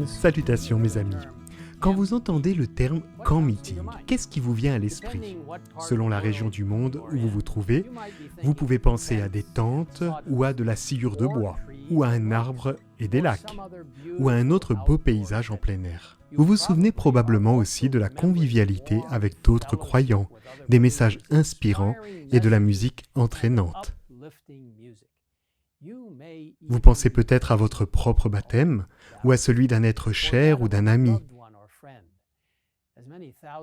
Salutations mes amis. Quand vous entendez le terme camp meeting, qu'est-ce qui vous vient à l'esprit? Selon la région du monde où vous vous trouvez, vous pouvez penser à des tentes ou à de la sciure de bois, ou à un arbre et des lacs, ou à un autre beau paysage en plein air. Vous vous souvenez probablement aussi de la convivialité avec d'autres croyants, des messages inspirants et de la musique entraînante. Vous pensez peut-être à votre propre baptême, ou à celui d'un être cher ou d'un ami.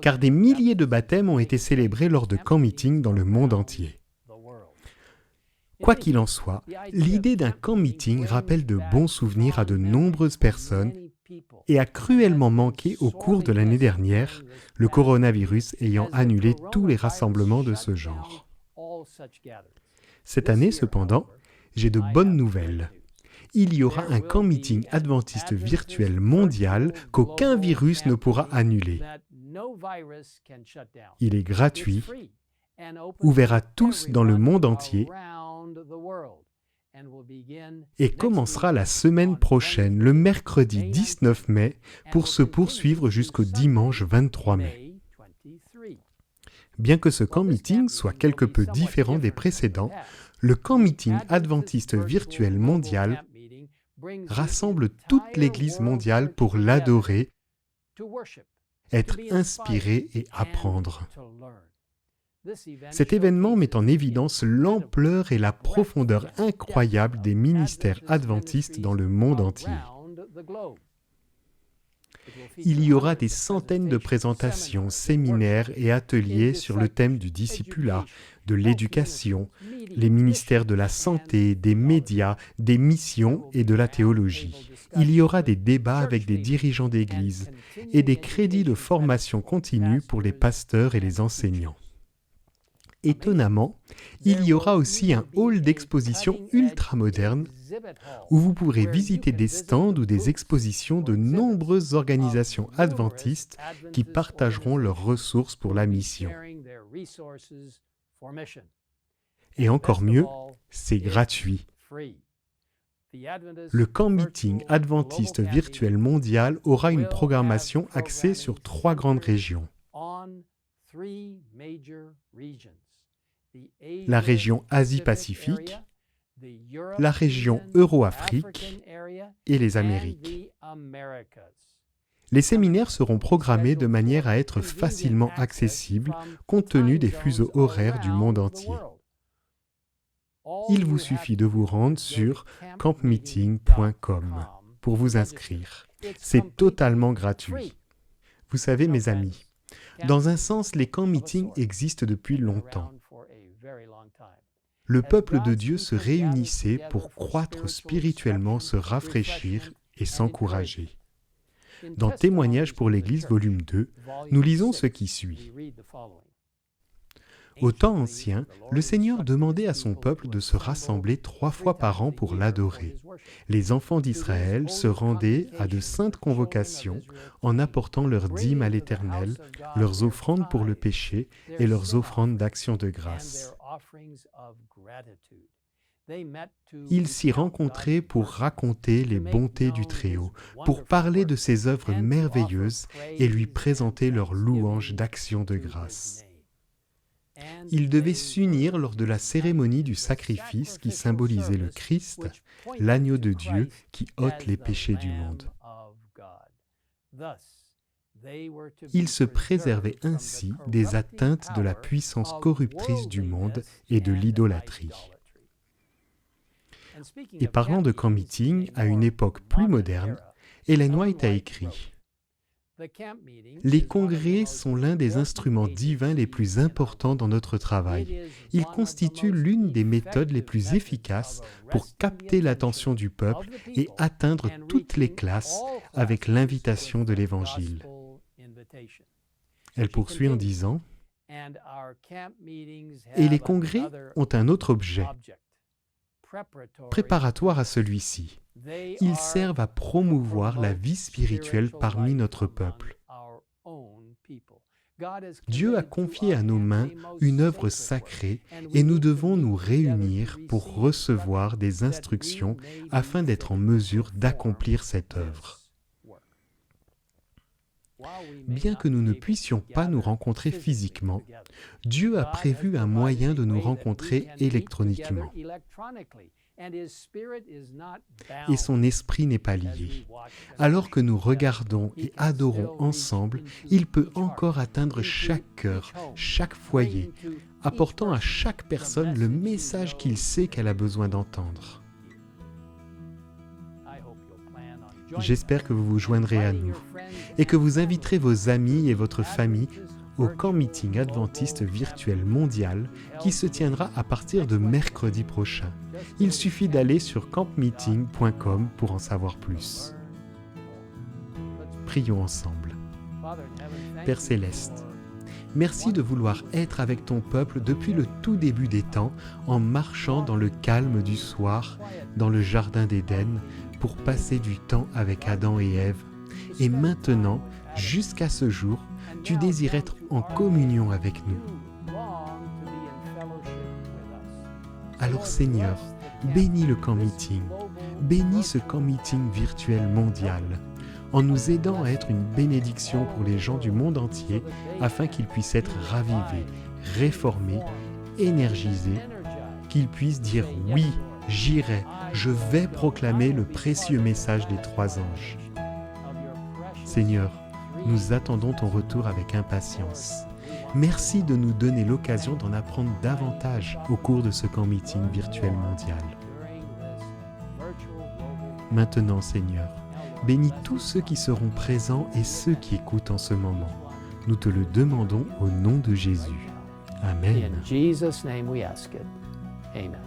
Car des milliers de baptêmes ont été célébrés lors de camp meeting dans le monde entier. Quoi qu'il en soit, l'idée d'un camp meeting rappelle de bons souvenirs à de nombreuses personnes et a cruellement manqué au cours de l'année dernière, le coronavirus ayant annulé tous les rassemblements de ce genre. Cette année, cependant, j'ai de bonnes nouvelles. Il y aura un camp meeting adventiste virtuel mondial qu'aucun virus ne pourra annuler. Il est gratuit, ouvert à tous dans le monde entier et commencera la semaine prochaine, le mercredi 19 mai, pour se poursuivre jusqu'au dimanche 23 mai. Bien que ce camp meeting soit quelque peu différent des précédents, le camp meeting adventiste virtuel mondial rassemble toute l'Église mondiale pour l'adorer, être inspiré et apprendre. Cet événement met en évidence l'ampleur et la profondeur incroyable des ministères adventistes dans le monde entier. Il y aura des centaines de présentations, séminaires et ateliers sur le thème du discipulat, de l'éducation, les ministères de la santé, des médias, des missions et de la théologie. Il y aura des débats avec des dirigeants d'église et des crédits de formation continue pour les pasteurs et les enseignants. Étonnamment, il y aura aussi un hall d'exposition ultramoderne où vous pourrez visiter des stands ou des expositions de nombreuses organisations adventistes qui partageront leurs ressources pour la mission. Et encore mieux, c'est gratuit. Le camp meeting adventiste virtuel mondial aura une programmation axée sur 3 grandes régions. La région Asie-Pacifique, la région Euro-Afrique et les Amériques. Les séminaires seront programmés de manière à être facilement accessibles compte tenu des fuseaux horaires du monde entier. Il vous suffit de vous rendre sur campmeeting.com pour vous inscrire. C'est totalement gratuit. Vous savez, mes amis, dans un sens, les camps meetings existent depuis longtemps. Le peuple de Dieu se réunissait pour croître spirituellement, se rafraîchir et s'encourager. Dans Témoignages pour l'Église, volume 2, nous lisons ce qui suit. Au temps ancien, le Seigneur demandait à son peuple de se rassembler 3 fois par an pour l'adorer. Les enfants d'Israël se rendaient à de saintes convocations en apportant leurs dîmes à l'Éternel, leurs offrandes pour le péché et leurs offrandes d'action de grâce. Ils s'y rencontraient pour raconter les bontés du Très-Haut, pour parler de ses œuvres merveilleuses et lui présenter leurs louanges d'action de grâce. Ils devaient s'unir lors de la cérémonie du sacrifice qui symbolisait le Christ, l'agneau de Dieu qui ôte les péchés du monde. Ils se préservaient ainsi des atteintes de la puissance corruptrice du monde et de l'idolâtrie. Et parlant de camp meeting à une époque plus moderne, Ellen White a écrit « Les congrès sont l'un des instruments divins les plus importants dans notre travail. Ils constituent l'une des méthodes les plus efficaces pour capter l'attention du peuple et atteindre toutes les classes avec l'invitation de l'Évangile. » Elle poursuit en disant « Et les congrès ont un autre objet, préparatoire à celui-ci. Ils servent à promouvoir la vie spirituelle parmi notre peuple. Dieu a confié à nos mains une œuvre sacrée et nous devons nous réunir pour recevoir des instructions afin d'être en mesure d'accomplir cette œuvre. Bien que nous ne puissions pas nous rencontrer physiquement, Dieu a prévu un moyen de nous rencontrer électroniquement. Et son esprit n'est pas lié. Alors que nous regardons et adorons ensemble, il peut encore atteindre chaque cœur, chaque foyer, apportant à chaque personne le message qu'il sait qu'elle a besoin d'entendre. J'espère que vous vous joindrez à nous et que vous inviterez vos amis et votre famille au camp meeting adventiste virtuel mondial qui se tiendra à partir de mercredi prochain. Il suffit d'aller sur campmeeting.com pour en savoir plus. Prions ensemble. Père Céleste, merci de vouloir être avec ton peuple depuis le tout début des temps en marchant dans le calme du soir, dans le jardin d'Éden, pour passer du temps avec Adam et Ève. Et maintenant, jusqu'à ce jour, tu désires être en communion avec nous. Alors Seigneur, bénis le camp meeting, bénis ce camp meeting virtuel mondial, en nous aidant à être une bénédiction pour les gens du monde entier, afin qu'ils puissent être ravivés, réformés, énergisés, qu'ils puissent dire « Oui, j'irai, je vais proclamer le précieux message des 3 anges ». Seigneur, nous attendons ton retour avec impatience. Merci de nous donner l'occasion d'en apprendre davantage au cours de ce camp meeting virtuel mondial. Maintenant, Seigneur, bénis tous ceux qui seront présents et ceux qui écoutent en ce moment. Nous te le demandons au nom de Jésus. Amen. In Jesus' name we ask it. Amen.